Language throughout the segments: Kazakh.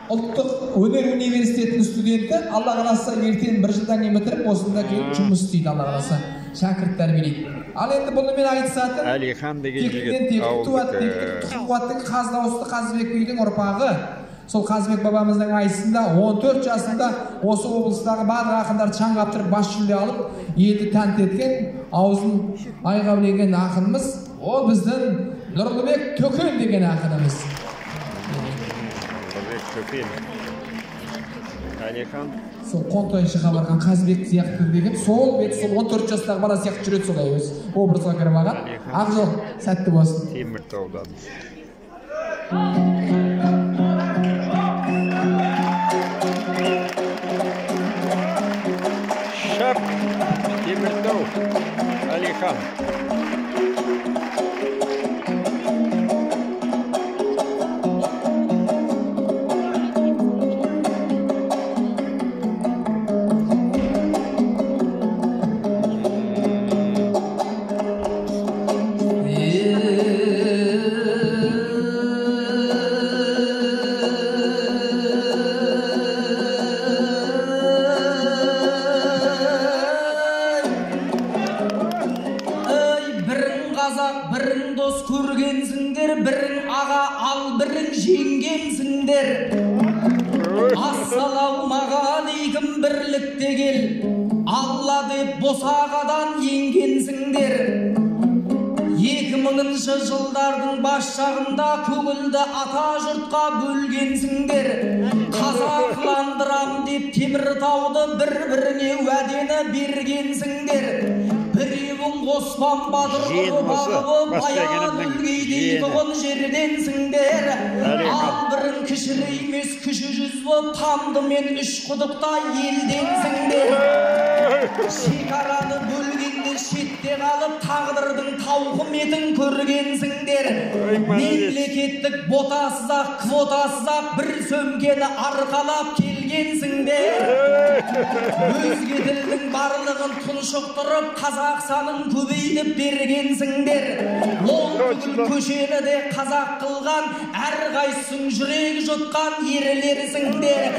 Ұлттық өнер университетінің студенті, Алла қаласа ертең 1 жылдан кейін бітіріп, осында келіп жұмыс істейді, Алла қаласа. Шәкірт тәрбиелейді. Ал енді бұны мен айтысатын, Әлихан деген тектен туаттың Қаздауысты Қазыбек бидің ұрпағы. Сол Қазыбек бабамыздың айсында 14 жасында осы облыстағы барлық ақындарды шаң қаптырып бас жүлде алып, елді тәнті еткен, аузын айға білеген ақынымыз, ол біздің Нұрлыбек Төкен деген ақынымыз. Төкен. Әлихан. Сол Қонтайшыға барған Қазыбек сияқты деген, сол 14 жастағы бала сияқты жүреді солай өз образға кіріп алған. Ақ жол сәтті болсын. Теміртаудан. Шап, Теміртау, Әлихан. Ассалаумағалейкум бірлікте кел, Алла деп босағадан енгенсіңдер. 2000-шы жылдардың бас жағында көңілді ата жұртқа бөлгенсіңдер. Қазақландырам деп Теміртауды бір-біріне уәдені бергенсіңдер. Біреуің Оспан Батыр бағып баян өлгейдей тұғын жерденсіңдер. Ал бірін кішірі емес кіші жүз боп тамды мен үш құдықта елденсіңдер. Шекараны бөлгенде шетте қалып тағдырдың тауқыметін көргенсіңдер. Мемлекеттік ботасыз-ақ, квотасыз-ақ бір сөмкені арқалап келгенсіңдер. Өзге тілдің барлығын тұншықтырып қазақ санын көбейтіп бергенсіңдер. Ол түгіл көшені де қазақ қылған, әрқайсың жүрек жұтқан ерлерсіңдер.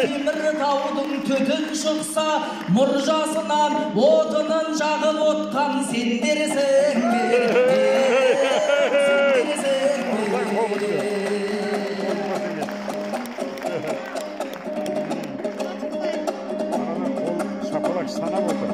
Теміртаудың түтін шықса, мұржасынан отынын жағып отқан сендерсіңдер. Шапалақ санап отыр.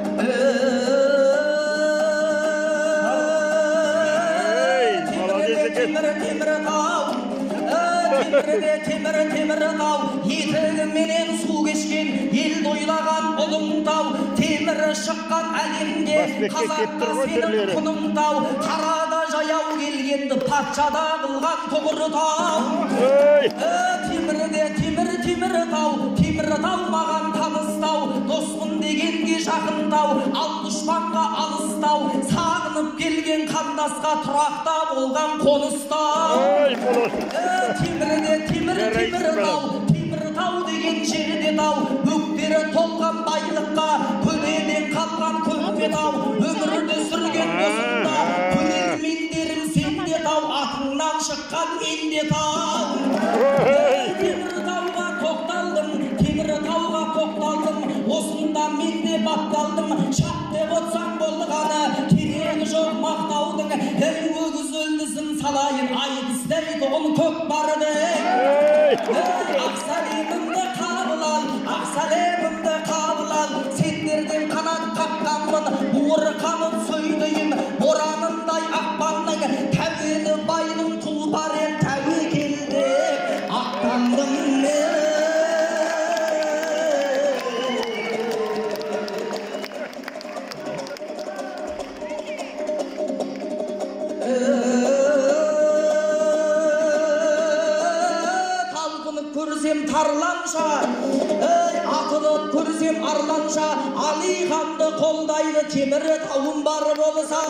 Теміртау, етігіменен су кешкен, ел дойлаған ұлымтау, темірі шыққан әлемге қазаққа сенің құнымтау, қарада жаяу келгенді патшада қылған тұғыртау. Теміртау маған таныстау, доспын дегенге жақындау, ал дұшпанға алыстау, сағынып келген қандасқа тұрақта болған қоныстау. Теміртау деген жерде тау, бөктері толған байлыққа, көледен қалған көрпе тау, өмірді сүрген осында, көрермендерім сенде тау, атыңнан шыққан менде тау. Теміртауға тоқталдым, осында менде бапталдым, шап деп отсаң болғаны, керегі жоқ мақтаудың, өгіз өлдісін салайын, айтыстай тұғын көк барды. Ақсалемімді қабыл ал, сендерден қанат қаққанмын, буырқанып сөйлейін, боранындай ақпанның, тәуелі байдың тұлпарын тәуекелде ақтандым мен. Көрсем тарланша, атылып көрсем арланша, Алиханды қолдайды Теміртауым бар болса.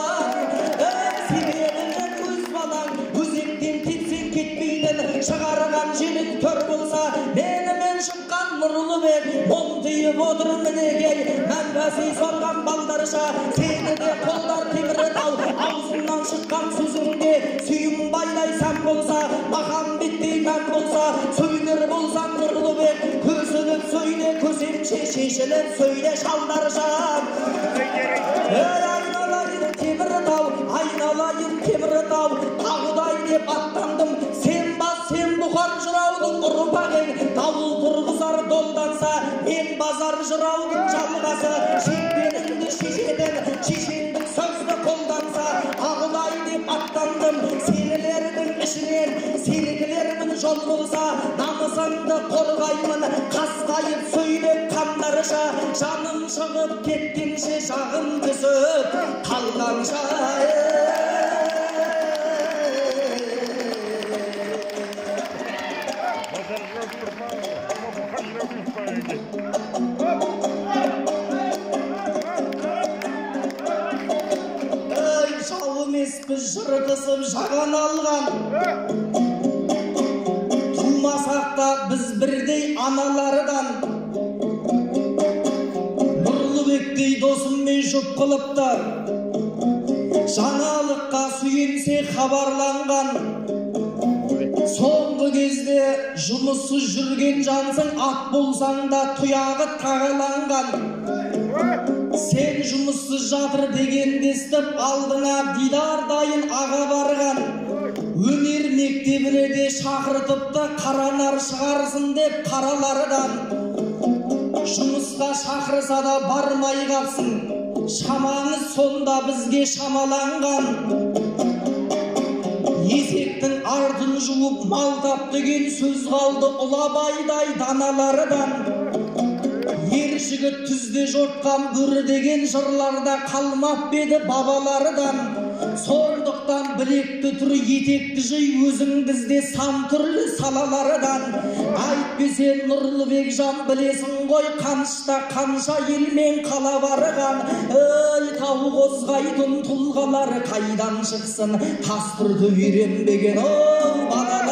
Себебі өз балаң, өзектен кетсең кетпейтін, шығарған желік төр болса, менімен шыққан Nurulubek Monтиіп отыр мінекей Мәңгісі сорған балдарша Сені де қолдар темірі тау Аузынан шыққан сөзіңде Сүйім байлайсам болса Махамбеттей мән болса Сөйлер болсаң Нұрылыбек Көсіліп сөйле көсемше Шешіліп сөйле шалдарша Айналайын темірі тау Айналайын темірі тау Таудай деп аттандым Сен бас сен бұқар жыраудың ұрпағың Дауыл тұрғызар долданса Мен базар жыраудың жалғасы Шекпеніңді шешеден Шешендік сөзді қолданса Таудай деп аттандым Серілердің ішінен Серігілердің жол болса Намысыңды қорғаймын Қасқайып сөйлеп қандарыша Жаным шығып кеткенше Жағым түсіп қалғанша Жау емеспіз жыртысып жаған алған Тумасақ та біз бірдей аналардан Нұрлыбектей досыммен жұп қылыпты Жаңалыққа сүйенсе хабарланған Соңғы кезде жұмыссыз жүрген жансың Ат болсаң да тұяғы тағаланған Сен жұмыссыз жатыр деген естіп алдыңа дидар дайын аға барған Өнер мектебіне де шақыртыпты қаранар шығарсын деп қаралардан Жұмысқа шақырса да бармай қапсың Шамаңыз сонда бізге шамаланған Есектің артын жуып мал тап деген сөз қалды ұлабайдай даналардан Ер жігіт түзде жортқан бүрі деген жырларда қалмап еді бабалардан Сондықтан білекті тұр етекті жый өзіңдізде сан түрлі салалардан Әйтпесе Нұрлыбек жан білесің ғой қанышта қанша елмен қала барған Тау қозғайтын тұлғалар қайдан шықсын тас түрді үйренбеген балалар